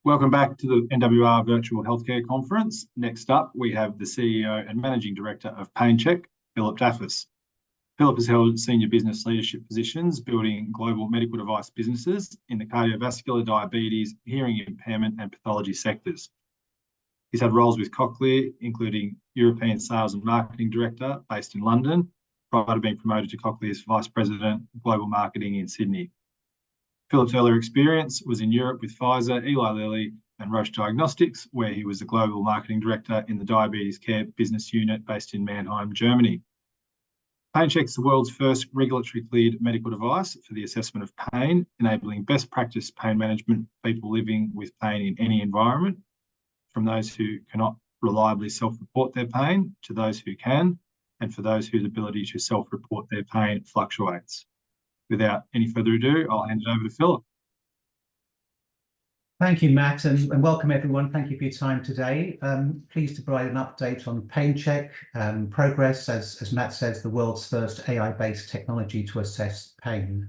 Welcome back to the NWR Virtual Healthcare Conference. Next up, we have the CEO and Managing Director of PainChek, Philip Jaffis. Philip has held senior business leadership positions building global medical device businesses in the cardiovascular, diabetes, hearing impairment and pathology sectors. He's had roles with Cochlear, including European Sales and Marketing Director based in London, prior to being promoted to Cochlear's Vice President of Global Marketing in Sydney. Philip's earlier experience was in Europe with Pfizer, Eli Lilly and Roche Diagnostics, where he was the Global Marketing Director in the Diabetes Care Business Unit based in Mannheim, Germany. PainChek is the world's first regulatory cleared medical device for the assessment of pain, enabling best practice pain management for people living with pain in any environment, from those who cannot reliably self-report their pain to those who can, and for those whose ability to self-report their pain fluctuates. Without any further ado, I'll hand it over to Philip. Thank you, Matt, and welcome everyone. Thank you for your time today. Pleased to provide an update on PainChek progress, as Matt says, the world's first AI-based technology to assess pain.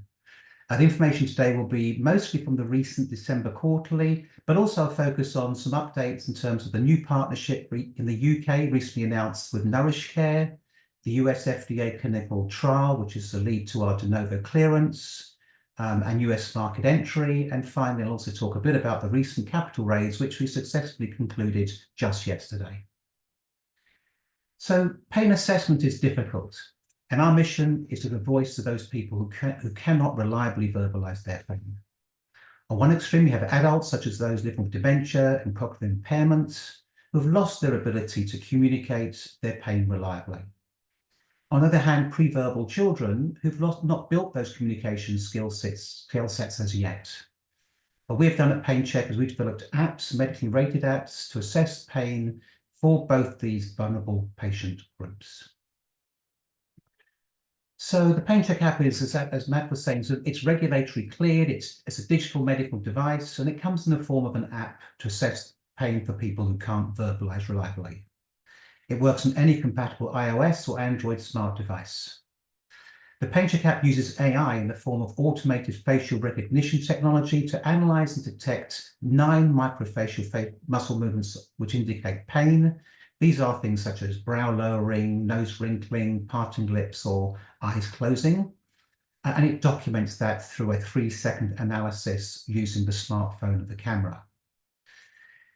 The information today will be mostly from the recent December quarterly, but also focus on some updates in terms of the new partnership in the UK recently announced with NourishCare, the US FDA clinical trial, which is the lead to our de novo clearance, and US market entry. And finally, I'll also talk a bit about the recent capital raise, which we successfully concluded just yesterday. So pain assessment is difficult, and our mission is to give voice to those people who cannot reliably verbalize their pain. On one extreme, you have adults, such as those living with dementia and cognitive impairments, who have lost their ability to communicate their pain reliably. On the other hand, pre-verbal children who've not built those communication skill sets as yet. What we've done at PainChek is we've developed apps, medically rated apps, to assess pain for both these vulnerable patient groups. So the PainChek app is, as Matt was saying, so it's regulatory cleared, it's a digital medical device, and it comes in the form of an app to assess pain for people who can't verbalize reliably. It works on any compatible iOS or Android smart device. The PainChek app uses AI in the form of automated facial recognition technology to analyze and detect 9 microfacial muscle movements which indicate pain. These are things such as brow lowering, nose wrinkling, parting lips, or eyes closing. And it documents that through a 3-second analysis using the smartphone of the camera.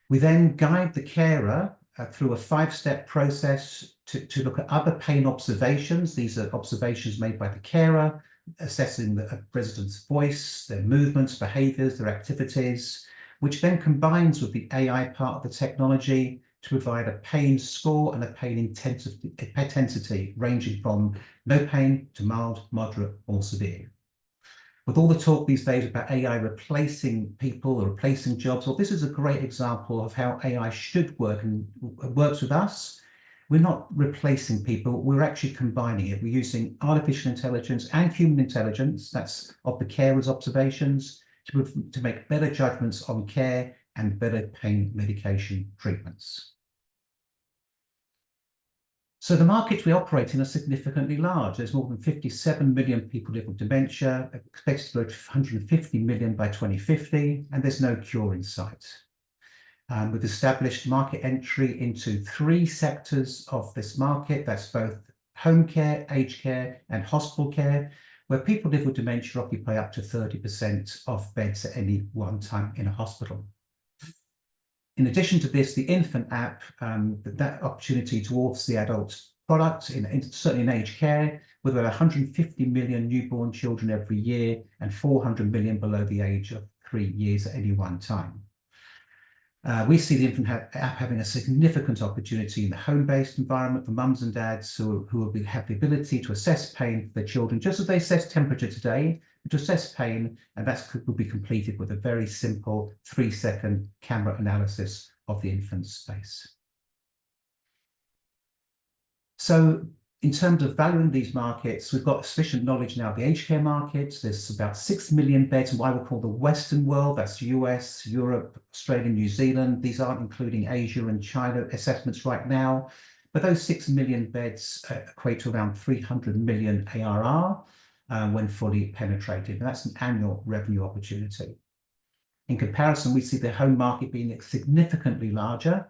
We then guide the carer through a 5-step process to look at other pain observations. These are observations made by the carer, assessing the resident's voice, their movements, behaviours, their activities, which then combines with the AI part of the technology to provide a pain score and a pain intensity ranging from no pain to mild, moderate or severe. With all the talk these days about AI replacing people or replacing jobs, well, this is a great example of how AI should work and works with us. We're not replacing people, we're actually combining it. We're using artificial intelligence and human intelligence, that's of the carer's observations, to make better judgments on care and better pain medication treatments. So the markets we operate in are significantly large. There's more than 57 million people live with dementia, expected to grow to 150 million by 2050, and there's no cure in sight. We've established market entry into 3 sectors of this market. That's both home care, aged care, and hospital care, where people live with dementia occupy up to 30% of beds at any one time in a hospital. In addition to this, the infant app, that opportunity towards the adult product, certainly in aged care, with about 150 million newborn children every year and 400 million below the age of 3 years at any one time. We see the infant app having a significant opportunity in the home-based environment for mums and dads who will have the ability to assess pain for their children, just as they assess temperature today, to assess pain, and that will be completed with a very simple 3-second camera analysis of the infant's face. So in terms of valuing these markets, we've got sufficient knowledge now of the aged care markets. There's about 6 million beds in what I would call the Western world. That's US, Europe, Australia, New Zealand. These aren't including Asia and China assessments right now. But those 6 million beds equate to around 300 million ARR when fully penetrated. And that's an annual revenue opportunity. In comparison, we see the home market being significantly larger.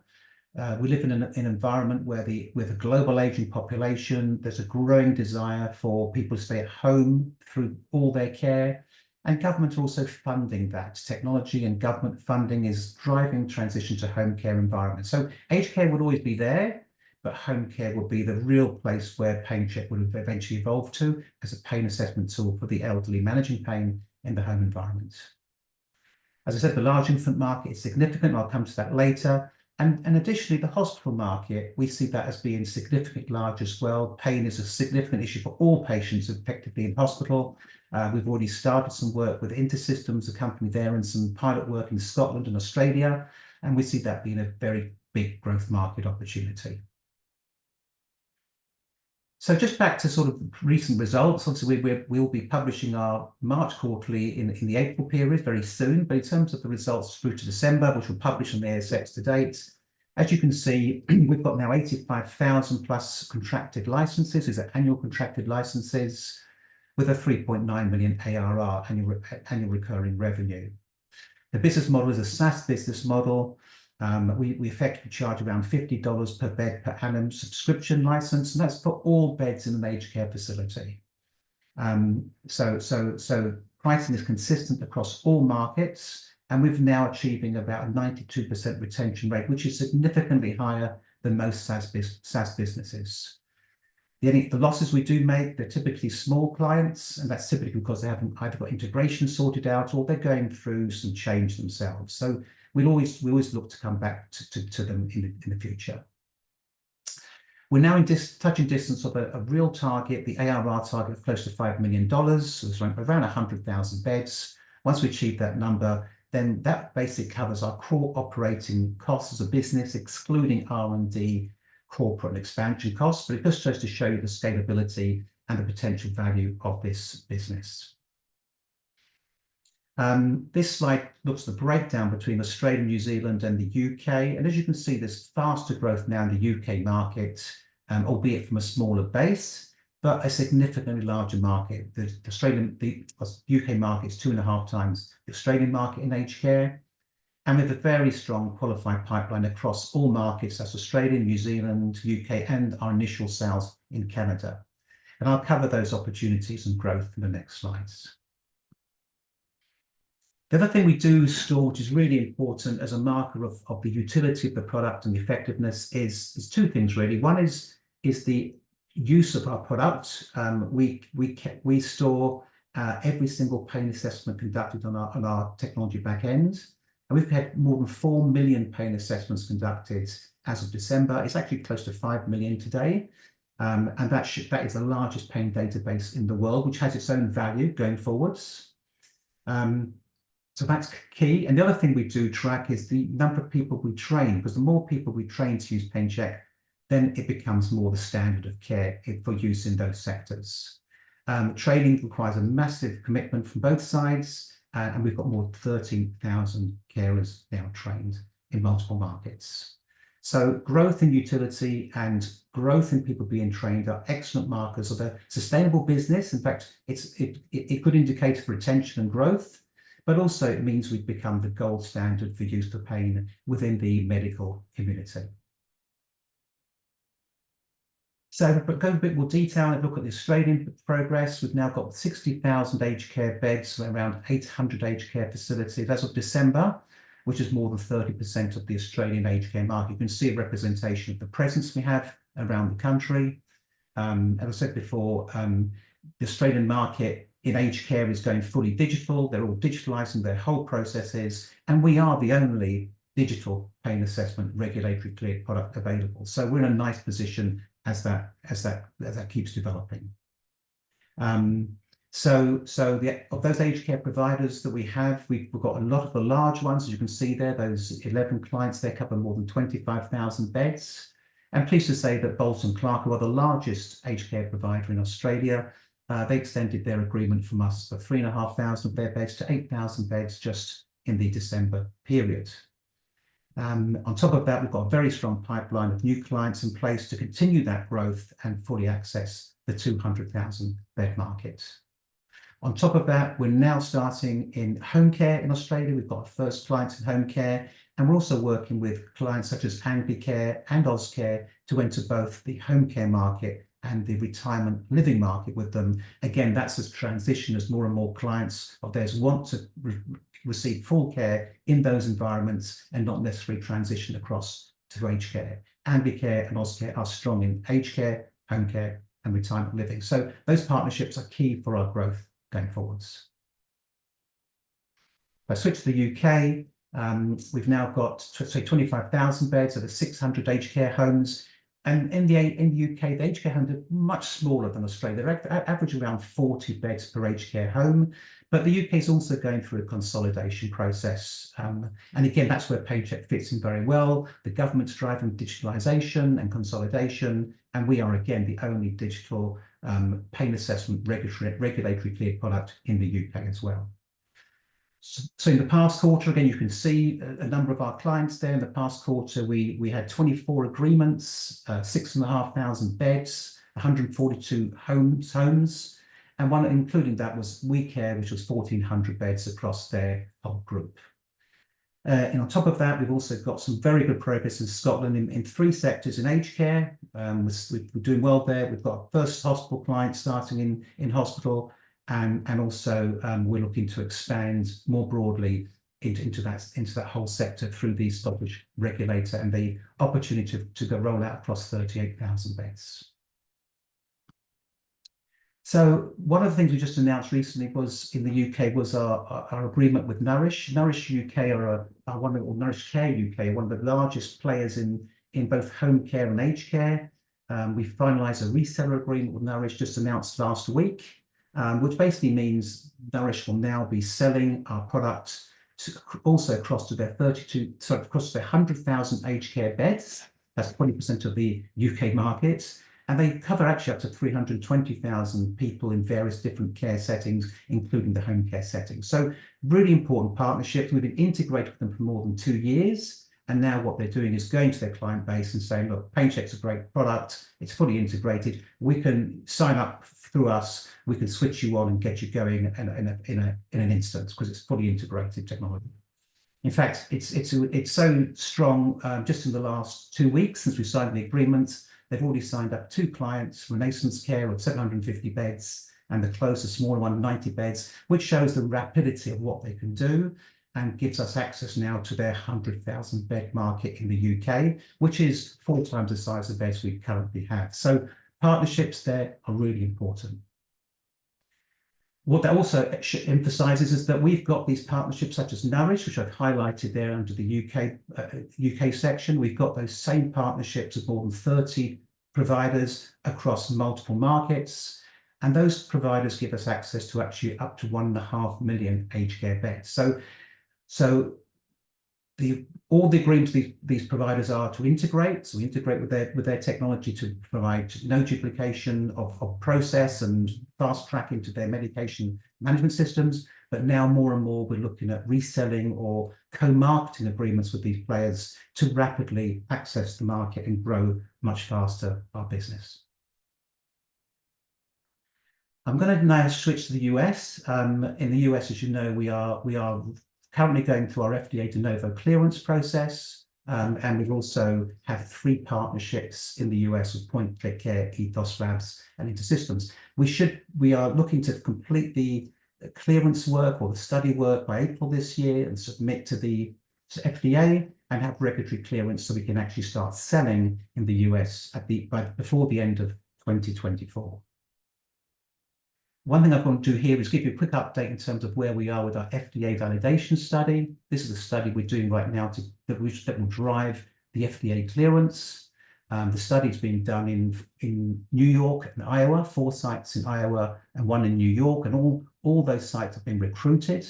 We live in an environment where with a global aging population, there's a growing desire for people to stay at home through all their care, and government are also funding that. Technology and government funding is driving transition to home care environments. So aged care would always be there, but home care will be the real place where PainChek will eventually evolve to as a pain assessment tool for the elderly managing pain in the home environment. As I said, the large infant market is significant. I'll come to that later. And additionally, the hospital market, we see that as being significantly large as well. Pain is a significant issue for all patients effectively in hospital. We've already started some work with InterSystems, a company there, and some pilot work in Scotland and Australia. And we see that being a very big growth market opportunity. So just back to sort of recent results, obviously we'll be publishing our March quarterly in the April period very soon, but in terms of the results through to December, which we'll publish on the ASX to date, as you can see, we've got now 85,000 plus contracted licenses, these are annual contracted licenses, with a 3.9 million ARR, annual recurring revenue. The business model is a SaaS business model. We effectively charge around $50 per bed per annum subscription license, and that's for all beds in an aged care facility. So pricing is consistent across all markets, and we're now achieving about a 92% retention rate, which is significantly higher than most SaaS businesses. The losses we do make, they're typically small clients, and that's typically because they haven't either got integration sorted out or they're going through some change themselves. So we always look to come back to them in the future. We're now in touching distance of a real target, the ARR target of close to $5 million, so it's around 100,000 beds. Once we achieve that number, then that basically covers our core operating costs as a business, excluding R&D, corporate and expansion costs, but it just goes to show you the scalability and the potential value of this business. This slide looks at the breakdown between Australia, New Zealand and the UK. And as you can see, there's faster growth now in the UK market, albeit from a smaller base, but a significantly larger market. The UK market is 2.5 times the Australian market in aged care. And with a very strong qualified pipeline across all markets, that's Australia, New Zealand, UK, and our initial sales in Canada. And I'll cover those opportunities and growth in the next slides. The other thing we do store, which is really important as a marker of the utility of the product and the effectiveness, is two things really. One is the use of our product. We store every single pain assessment conducted on our technology back end. And we've had more than 4 million pain assessments conducted as of December. It's actually close to 5 million today. And that is the largest pain database in the world, which has its own value going forwards. So that's key. And the other thing we do track is the number of people we train, because the more people we train to use PainChek, then it becomes more the standard of care for use in those sectors. Training requires a massive commitment from both sides, and we've got more than 13,000 carers now trained in multiple markets. So growth in utility and growth in people being trained are excellent markers of a sustainable business. In fact, it's a good indicator for retention and growth, but also it means we've become the gold standard for use for pain within the medical community. So if we go a bit more detail and look at the Australian progress, we've now got 60,000 aged care beds, around 800 aged care facilities as of December, which is more than 30% of the Australian aged care market. You can see a representation of the presence we have around the country. As I said before, the Australian market in aged care is going fully digital. They're all digitalising their whole processes, and we are the only digital pain assessment regulatory cleared product available. So we're in a nice position as that keeps developing. So of those aged care providers that we have, we've got a lot of the large ones, as you can see there, those 11 clients, they cover more than 25,000 beds. And pleased to say that Bolton Clark, who are the largest aged care provider in Australia, they extended their agreement from us for 3,500 of their beds to 8,000 beds just in the December period. On top of that, we've got a very strong pipeline of new clients in place to continue that growth and fully access the 200,000 bed market. On top of that, we're now starting in home care in Australia. We've got our first clients in home care, and we're also working with clients such as Anglicare and Ozcare to enter both the home care market and the retirement living market with them. Again, that's a transition as more and more clients of theirs want to receive full care in those environments and not necessarily transition across to aged care. Anglicare and Ozcare are strong in aged care, home care, and retirement living. So those partnerships are key for our growth going forwards. If I switch to the UK, we've now got, say, 25,000 beds over 600 aged care homes. And in the UK, the aged care homes are much smaller than Australia. They're average around 40 beds per aged care home. But the UK is also going through a consolidation process. And again, that's where PainChek fits in very well. The government's driving digitalisation and consolidation. And we are, again, the only digital pain assessment regulatory cleared product in the UK as well. So in the past quarter, again, you can see a number of our clients there. In the past quarter, we had 24 agreements, 6,500 beds, 142 homes, and one including that was WeCare, which was 1,400 beds across their whole group. And on top of that, we've also got some very good progress in Scotland in 3 sectors in aged care. We're doing well there. We've got our first hospital client starting in hospital. And also we're looking to expand more broadly into that whole sector through the Scottish regulator and the opportunity to go roll out across 38,000 beds. So one of the things we just announced recently was in the UK was our agreement with Nourish. Nourish UK or Nourish Care UK, one of the largest players in both home care and aged care. We finalised a reseller agreement with Nourish just announced last week. Which basically means Nourish will now be selling our product also across to their 100,000 aged care beds. That's 20% of the UK market. And they cover actually up to 320,000 people in various different care settings, including the home care setting. So really important partnerships. We've been integrated with them for more than 2 years. And now what they're doing is going to their client base and saying, look, PainChek's a great product. It's fully integrated. We can sign up through us. We can switch you on and get you going in an instance because it's fully integrated technology. In fact, it's so strong. Just in the last 2 weeks since we signed the agreement, they've already signed up 2 clients, Renaissance Care of 750 beds and the closest smaller one, 90 beds, which shows the rapidity of what they can do and gives us access now to their 100,000 bed market in the UK, which is 4 times the size of beds we currently have. So partnerships there are really important. What that also emphasises is that we've got these partnerships such as Nourish, which I've highlighted there under the UK section. We've got those same partnerships of more than 30 providers across multiple markets. And those providers give us access to actually up to 1.5 million aged care beds. So all the agreements these providers are to integrate. So we integrate with their technology to provide no duplication of process and fast track into their medication management systems. But now more and more we're looking at reselling or co-marketing agreements with these players to rapidly access the market and grow much faster our business. I'm going to now switch to the US. In the US, as you know, we are currently going through our FDA de novo clearance process, and we've also have 3 partnerships in the US with PointClick Care, Ethos Labs, and InterSystems. We are looking to complete the clearance work or the study work by April this year and submit to the FDA and have regulatory clearance so we can actually start selling in the US before the end of 2024. One thing I'm going to do here is give you a quick update in terms of where we are with our FDA Validation Study. This is a study we're doing right now that will drive the FDA clearance. The study's been done in New York and Iowa, 4 sites in Iowa and 1 in New York, and all those sites have been recruited.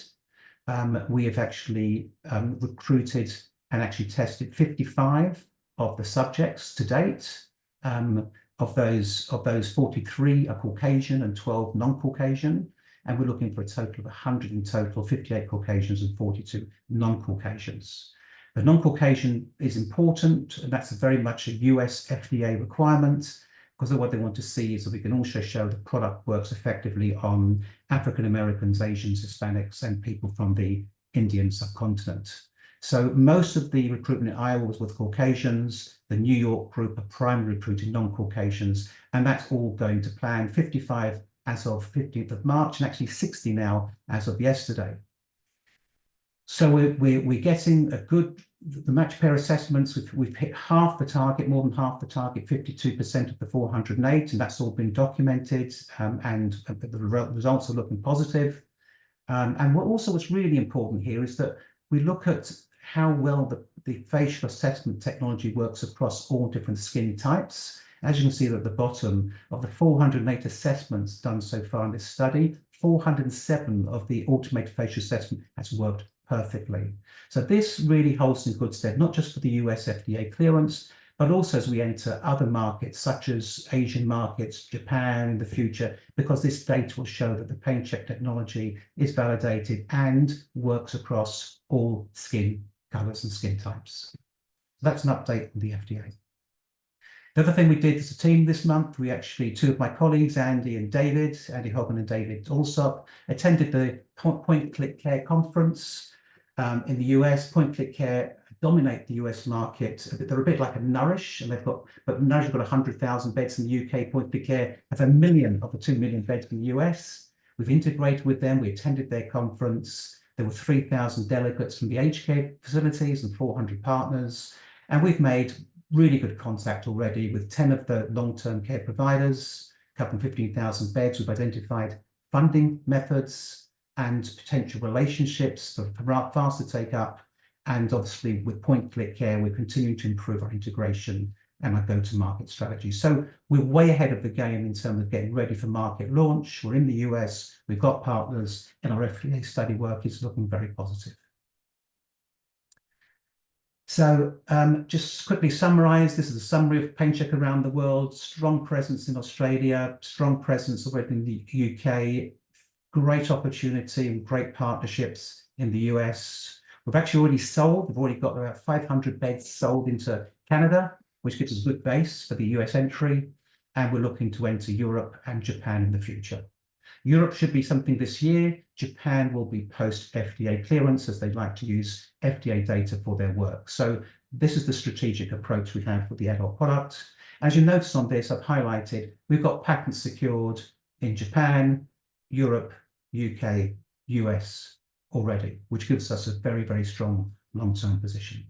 We have actually recruited and actually tested 55 of the subjects to date. Of those 43 are Caucasian and 12 non-Caucasian, and we're looking for a total of 100 in total, 58 Caucasians and 42 non-Caucasians. The non-Caucasian is important, and that's very much a US FDA requirement. because what they want to see is that we can also show the product works effectively on African Americans, Asians, Hispanics, and people from the Indian subcontinent. So most of the recruitment in Iowa was with Caucasians. The New York group are primarily recruiting non-Caucasians, and that's all going to plan. 55 as of 15th of March, and actually 60 now as of yesterday. So we're getting a good, the match pair assessments, we've hit half the target, more than half the target, 52% of the 408, and that's all been documented, and the results are looking positive. And what's really important here is that we look at how well the facial assessment technology works across all different skin types. As you can see at the bottom of the 408 assessments done so far in this study, 407 of the automated facial assessment has worked perfectly. So this really holds in good stead, not just for the US FDA clearance, but also as we enter other markets, such as Asian markets, Japan in the future, because this data will show that the PainChek technology is validated and works across all skin colors and skin types. That's an update from the FDA. The other thing we did as a team this month, we actually, two of my colleagues, Andy Hogan and David Alsop, attended the PointClick Care conference in the US. PointClick Care dominate the US market. They're a bit like a Nourish, and but Nourish have got 100,000 beds in the UK. PointClick Care have 1 million of the 2 million beds in the US. We've integrated with them. We attended their conference. There were 3,000 delegates from the aged care facilities and 400 partners. And we've made really good contact already with 10 of the long-term care providers, covering 15,000 beds. We've identified funding methods and potential relationships for faster take up. And obviously with PointClick Care, we're continuing to improve our integration and our go-to-market strategy. So we're way ahead of the game in terms of getting ready for market launch. We're in the US, we've got partners, and our FDA study work is looking very positive. So just quickly summarize, this is a summary of PainChek around the world. Strong presence in Australia, strong presence already in the UK, great opportunity and great partnerships in the US. We've actually already sold, we've already got about 500 beds sold into Canada, which gives us a good base for the US entry. And we're looking to enter Europe and Japan in the future. Europe should be something this year. Japan will be post FDA clearance, as they like to use FDA data for their work. So this is the strategic approach we have with the adult product. As you notice on this, I've highlighted, we've got patents secured in Japan, Europe, UK, US already, which gives us a very, very strong long-term position.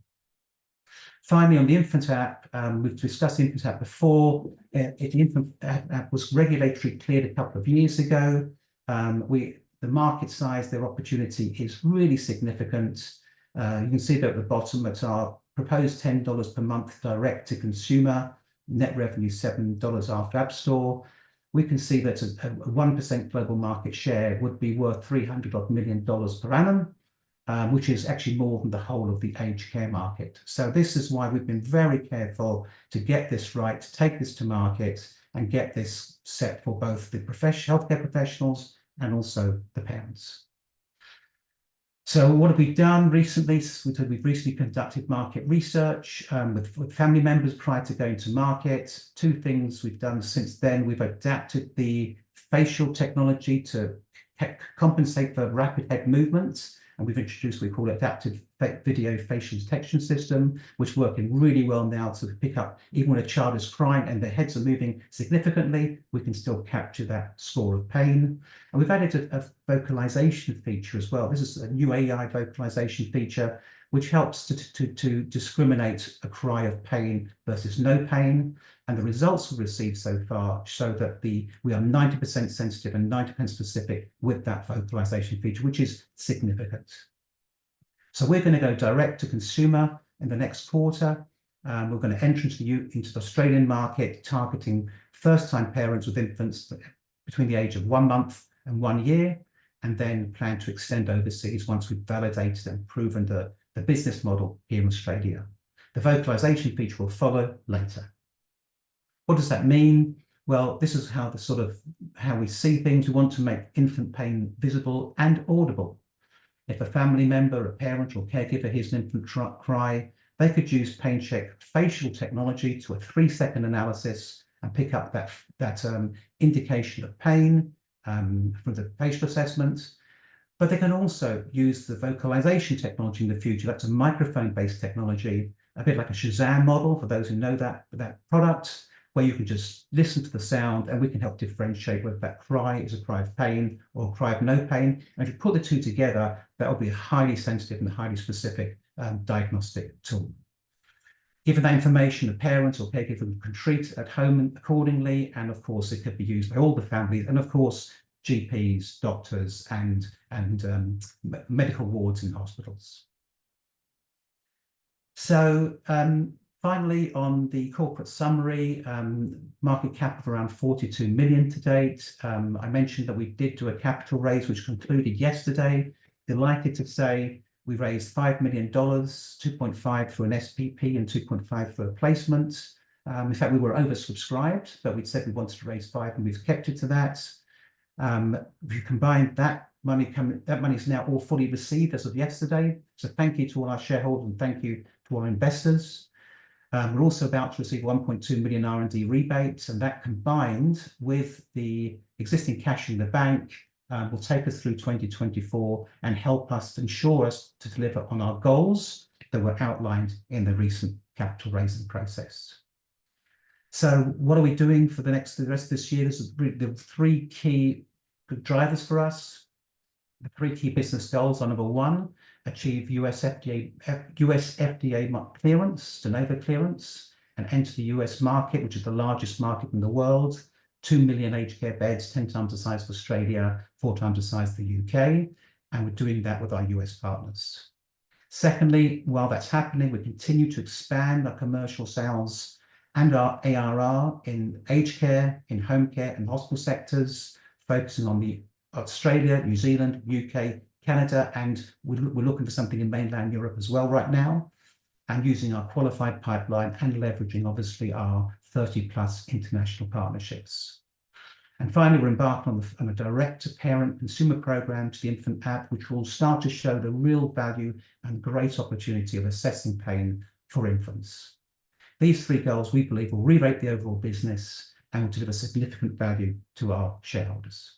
Finally, on the Infant App, we've discussed the Infant App before. The Infant App was regulatory cleared a couple of years ago. The market size, their opportunity is really significant. You can see that at the bottom, it's our proposed $10 per month direct to consumer, net revenue $7 after App Store. We can see that a 1% global market share would be worth $300 million per annum. Which is actually more than the whole of the aged care market. So this is why we've been very careful to get this right, to take this to market and get this set for both the healthcare professionals and also the parents. So what have we done recently? We've recently conducted market research with family members prior to going to market. Two things we've done since then. We've adapted the facial technology to compensate for rapid head movements. And we've introduced, we call it adaptive video facial detection system, which is working really well now to pick up, even when a child is crying and their heads are moving significantly, we can still capture that score of pain. And we've added a vocalization feature as well. This is a new AI vocalization feature, which helps to discriminate a cry of pain versus no pain. And the results we've received so far show that we are 90% sensitive and 90% specific with that vocalization feature, which is significant. So we're going to go direct to consumer in the next quarter. We're going to enter into the Australian market, targeting first-time parents with infants between the age of 1 month and 1 year, and then plan to extend overseas once we've validated and proven the business model here in Australia. The vocalization feature will follow later. What does that mean? Well, this is how we see things. We want to make infant pain visible and audible. If a family member, a parent or caregiver hears an infant cry, they could use PainChek facial technology to a 3-second analysis and pick up that indication of pain from the facial assessment. But they can also use the vocalization technology in the future. That's a microphone-based technology, a bit like a Shazam model for those who know that product, where you can just listen to the sound and we can help differentiate whether that cry is a cry of pain or a cry of no pain. And if you put the two together, that will be a highly sensitive and highly specific diagnostic tool. Given that information, the parents or caregiver can treat at home accordingly, and of course it could be used by all the families, and of course GPs, doctors, and medical wards in hospitals. So finally, on the corporate summary, market cap of around 42 million to date. I mentioned that we did do a capital raise, which concluded yesterday. Delighted to say we raised $5 million, 2.5 through an SPP and 2.5 through a placement. In fact, we were oversubscribed, but we said we wanted to raise 5 and we've kept it to that. If you combine that money is now all fully received as of yesterday. So thank you to all our shareholders and thank you to our investors. We're also about to receive 1.2 million R&D rebates, and that combined with the existing cash in the bank will take us through 2024 and help us ensure us to deliver on our goals that were outlined in the recent capital raising process. So what are we doing for the rest of this year? There's the 3 key drivers for us. The 3 key business goals are: number 1, achieve US FDA clearance, de novo clearance, and enter the US market, which is the largest market in the world. 2 million aged care beds, 10 times the size of Australia, 4 times the size of the UK, and we're doing that with our US partners. Secondly, while that's happening, we continue to expand our commercial sales and our ARR in aged care, in home care and hospital sectors, focusing on the Australia, New Zealand, UK, Canada, and we're looking for something in mainland Europe as well right now, and using our qualified pipeline and leveraging obviously our 30+ international partnerships. And finally, we're embarked on a direct-to-parent consumer program to the infant app, which will start to show the real value and great opportunity of assessing pain for infants. These 3 goals, we believe, will re-rate the overall business and will deliver significant value to our shareholders.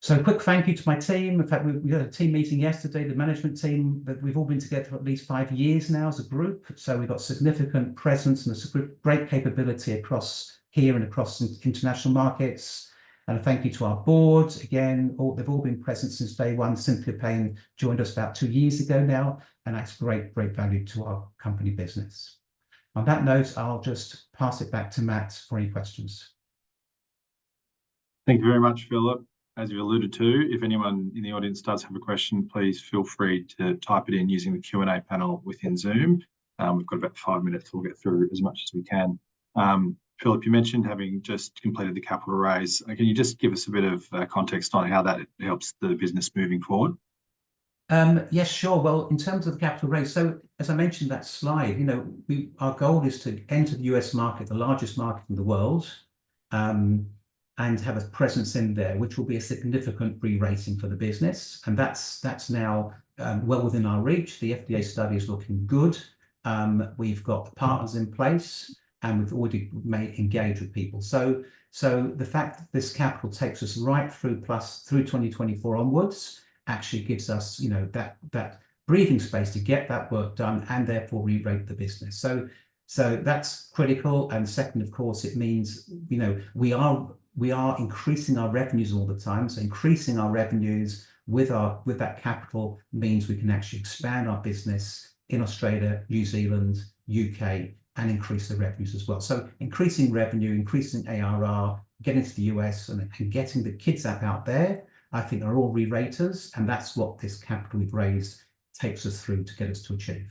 So a quick thank you to my team. In fact, we had a team meeting yesterday, the management team, that we've all been together for at least 5 years now as a group. So we've got significant presence and a great capability across here and across international markets. And a thank you to our board. Again, they've all been present since day one. Cynthia Payne joined us about 2 years ago now, and that's great value to our company business. On that note, I'll just pass it back to Matt for any questions. Thank you very much, Philip. As you alluded to, if anyone in the audience does have a question, please feel free to type it in using the Q&A panel within Zoom. We've got about 5 minutes. We'll get through as much as we can. Philip, you mentioned having just completed the capital raise. Can you just give us a bit of context on how that helps the business moving forward? Yes, sure. Well, in terms of the capital raise, so as I mentioned that slide, our goal is to enter the US market, the largest market in the world, and have a presence in there, which will be a significant re-rating for the business. And that's now well within our reach. The FDA study is looking good. We've got partners in place, and we've already engaged with people. So the fact that this capital takes us right through 2024 onwards actually gives us, that breathing space to get that work done and therefore re-rate the business. So that's critical. And second, of course, it means, we are increasing our revenues all the time. So increasing our revenues with that capital means we can actually expand our business in Australia, New Zealand, UK, and increase the revenues as well. So increasing revenue, increasing ARR, getting to the US and getting the kids app out there, I think are all re-raters. And that's what this capital we've raised takes us through to get us to achieve.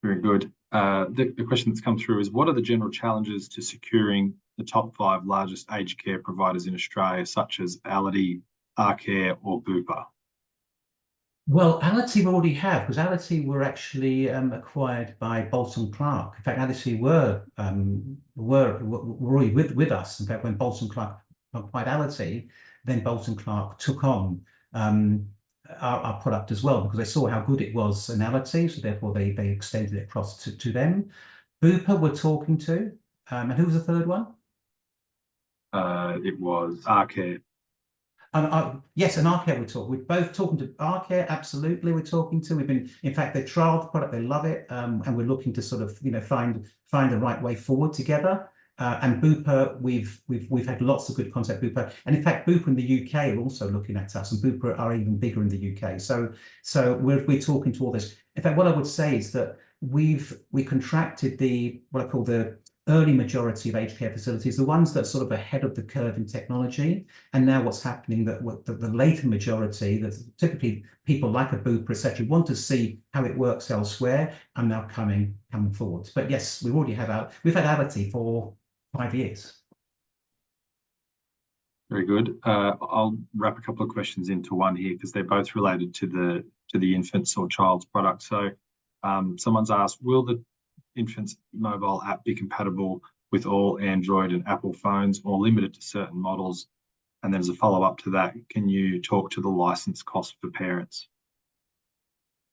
Very good. The question that's come through is, what are the general challenges to securing the top 5 largest aged care providers in Australia, such as Ality, Arcare, or Bupa? Well, Ality we already have, because Ality were actually acquired by Bolton Clark. In fact, Ality were already with us. In fact, when Bolton Clark acquired Ality, then Bolton Clark took on our product as well, because they saw how good it was in Ality, so therefore they extended it across to them. Bupa we're talking to. And who was the third one? It was Arcare. Yes, and Arcare we're both talking to Arcare, absolutely we're talking to. We've been, in fact, they trialed the product, they love it, and we're looking to sort of, find the right way forward together. And Bupa, we've had lots of good contact with Bupa, and in fact, Bupa in the UK are also looking at us, and Bupa are even bigger in the UK. So we're talking to all this. In fact, what I would say is that we contracted what I call the early majority of aged care facilities, the ones that are sort of ahead of the curve in technology. And now what's happening, that the later majority, that typically people like a Bupa, etc., want to see how it works elsewhere, are now coming forward. But yes, we've had Avity for 5 years. Very good. I'll wrap a couple of questions into one here because they're both related to the infants or child's product. So someone's asked, will the infant's mobile app be compatible with all Android and Apple phones or limited to certain models? And then as a follow-up to that, can you talk to the license cost for parents?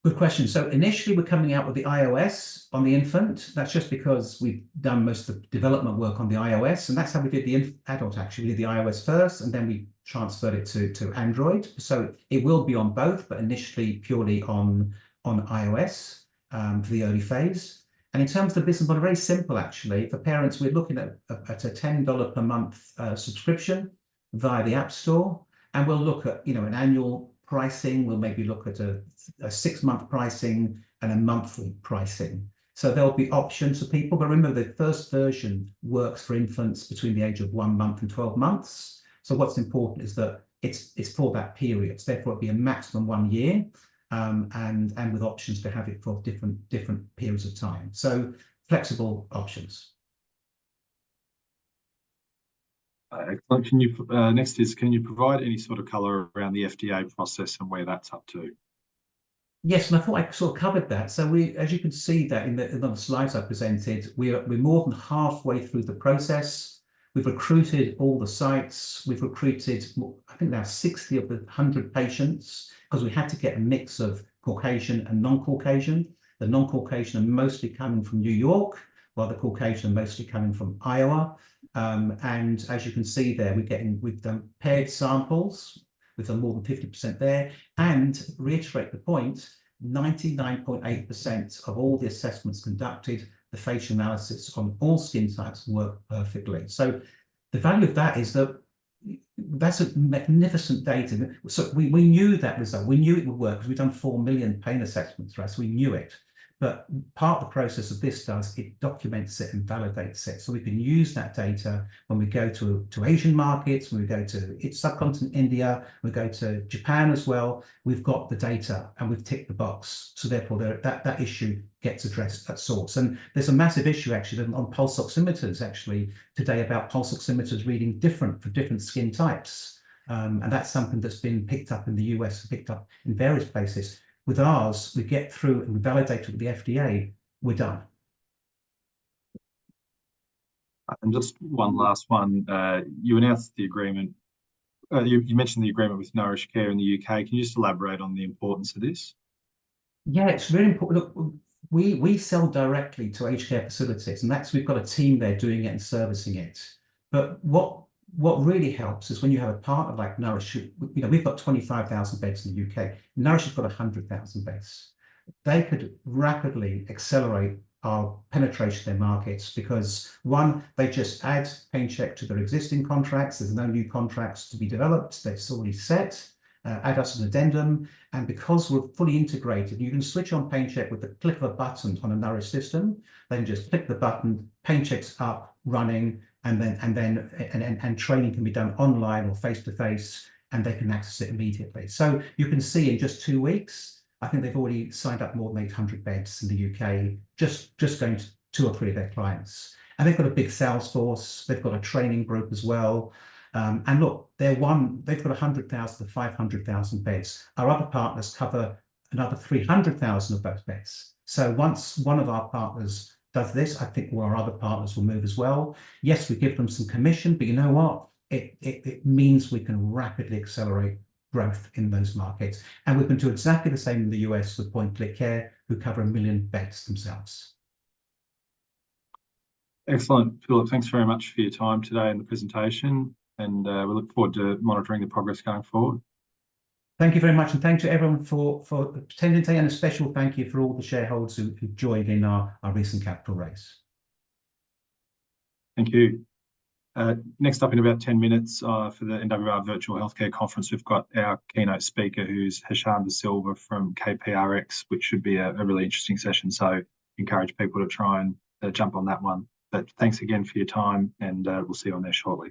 Good question. So initially we're coming out with the iOS on the infant. That's just because we've done most of the development work on the iOS, and that's how we did the adult actually. We did the iOS first, and then we transferred it to Android. So it will be on both, but initially purely on iOS for the early phase. And in terms of the business model, very simple actually. For parents, we're looking at a $10 per month subscription via the App Store, and we'll look at an annual pricing. We'll maybe look at a 6-month pricing and a monthly pricing. So there'll be options for people, but remember the first version works for infants between the age of 1 month and 12 months. So what's important is that it's for that period. So therefore, it'll be a maximum 1 year. And with options to have it for different periods of time. So flexible options. Excellent. Can you provide any sort of colour around the FDA process and where that's up to? Yes, and I thought I sort of covered that. So as you can see that in the slides I presented, we're more than halfway through the process. We've recruited all the sites. We've recruited, I think now 60 of the 100 patients, because we had to get a mix of Caucasian and non-Caucasian. The non-Caucasian are mostly coming from New York, while the Caucasian are mostly coming from Iowa. And as you can see there, we've done paired samples with more than 50% there. And reiterate the point, 99.8% of all the assessments conducted, the facial analysis on all skin types worked perfectly. So the value of that is that that's a magnificent data. So we knew that result. We knew it would work because we've done 4 million pain assessments, right? So we knew it. But part of the process of this it documents it and validates it. So we can use that data when we go to Asian markets, when we go to subcontinent India, we go to Japan as well. We've got the data and we've ticked the box. So therefore that issue gets addressed at source. And there's a massive issue actually on pulse oximeters actually today about pulse oximeters reading different for different skin types. And that's something that's been picked up in the US, picked up in various places. With ours, we get through and we validate it with the FDA, we're done. And just one last one. You announced the agreement. You mentioned the agreement with Nourish Care in the UK. Can you just elaborate on the importance of this? Yeah, it's really important. Look, we sell directly to aged care facilities, and we've got a team there doing it and servicing it. But what really helps is when you have a partner like Nourish. We've got 25,000 beds in the UK. Nourish has got 100,000 beds. They could rapidly accelerate our penetration of their markets because one, they just add PainChek to their existing contracts. There's no new contracts to be developed. They're already set. Add us an addendum, and because we're fully integrated, you can switch on PainChek with the click of a button on a Nourish system. Then just click the button, PainChek's up, running, and training can be done online or face to face, and they can access it immediately. So you can see in just 2 weeks, I think they've already signed up more than 800 beds in the UK, just going to 2 or 3 of their clients. And they've got a big sales force. They've got a training group as well. And look, they've got 100,000 to 500,000 beds. Our other partners cover another 300,000 of those beds. So once one of our partners does this, I think our other partners will move as well. Yes, we give them some commission, but you know what? It means we can rapidly accelerate growth in those markets. And we can do exactly the same in the US with PointClick Care, who cover 1 million beds themselves. Excellent, Philip. Thanks very much for your time today and the presentation, and we look forward to monitoring the progress going forward. Thank you very much, and thank you to everyone for attending today, and a special thank you for all the shareholders who joined in our recent capital raise. Thank you. Next up in about 10 minutes for the NWR Virtual Healthcare Conference, we've got our keynote speaker, who's Hisham Da Silva from KPRX, which should be a really interesting session. So encourage people to try and jump on that one. But thanks again for your time, and we'll see you on there shortly.